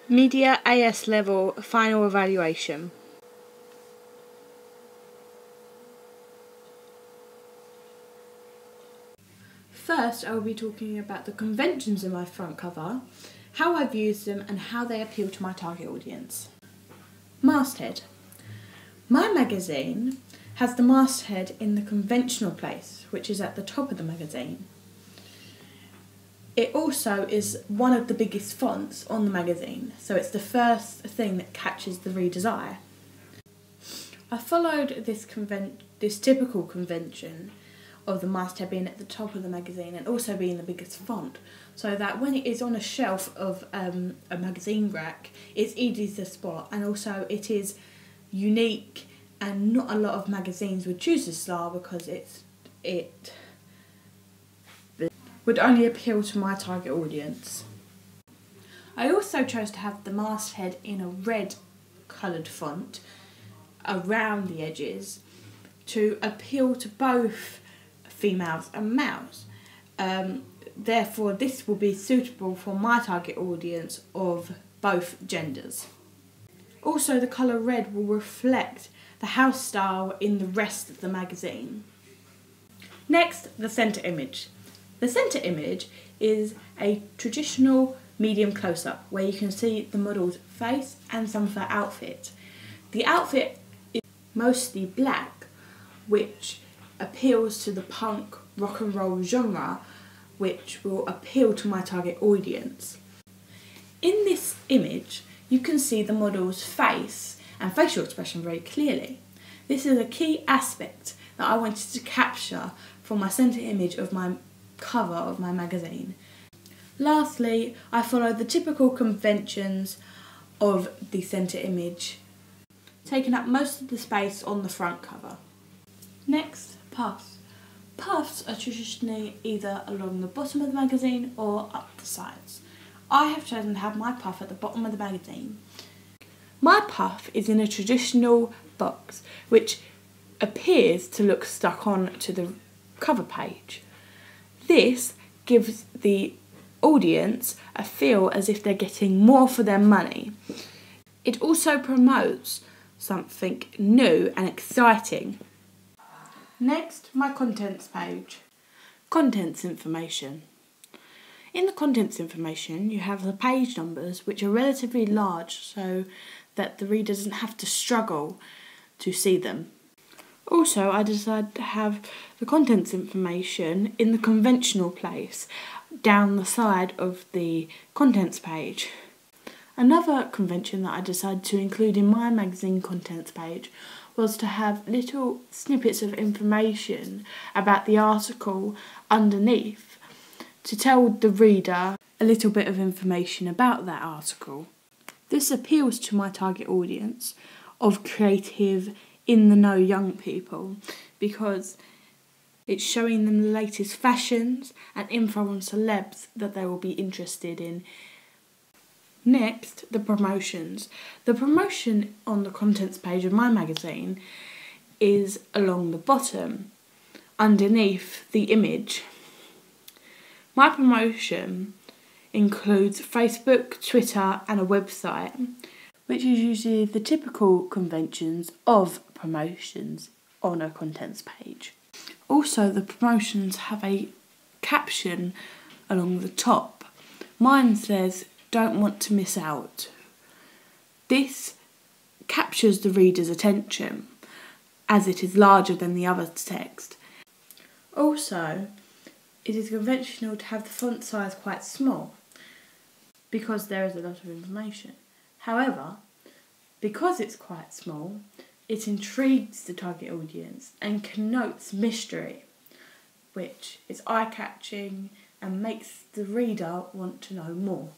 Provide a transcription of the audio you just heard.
Media AS level final evaluation. First, I will be talking about the conventions in my front cover, how I've used them and how they appeal to my target audience. Masthead. My magazine has the masthead in the conventional place, which is at the top of the magazine. It also is one of the biggest fonts on the magazine, so it's the first thing that catches the reader's eye. I followed this typical convention of the masthead being at the top of the magazine and also being the biggest font, so that when it is on a shelf of a magazine rack, it's easy to spot, and also it is unique, and not a lot of magazines would choose this style because it would only appeal to my target audience. I also chose to have the masthead in a red coloured font around the edges to appeal to both females and males. Therefore, this will be suitable for my target audience of both genders. Also, the colour red will reflect the house style in the rest of the magazine. Next, the centre image. The centre image is a traditional medium close-up where you can see the model's face and some of her outfit. The outfit is mostly black, which appeals to the punk rock and roll genre, which will appeal to my target audience. In this image, you can see the model's face and facial expression very clearly. This is a key aspect that I wanted to capture for my centre image of my cover of my magazine. Lastly, I followed the typical conventions of the centre image, taking up most of the space on the front cover. Next, puffs. Puffs are traditionally either along the bottom of the magazine or up the sides. I have chosen to have my puff at the bottom of the magazine. My puff is in a traditional box which appears to look stuck on to the cover page. This gives the audience a feel as if they're getting more for their money. It also promotes something new and exciting. Next, my contents page. Contents information. In the contents information, you have the page numbers, which are relatively large so that the reader doesn't have to struggle to see them. Also, I decided to have the contents information in the conventional place, down the side of the contents page. Another convention that I decided to include in my magazine contents page was to have little snippets of information about the article underneath to tell the reader a little bit of information about that article. This appeals to my target audience of creative, in-the-know young people because it's showing them the latest fashions and info on celebs that they will be interested in. Next, the promotions. The promotion on the contents page of my magazine is along the bottom, underneath the image. My promotion includes Facebook, Twitter and a website, which is usually the typical conventions of promotions on a contents page. Also, the promotions have a caption along the top. Mine says, "Don't want to miss out." This captures the reader's attention as it is larger than the other text. Also, it is conventional to have the font size quite small because there is a lot of information. However, because it's quite small, it intrigues the target audience and connotes mystery, which is eye-catching and makes the reader want to know more.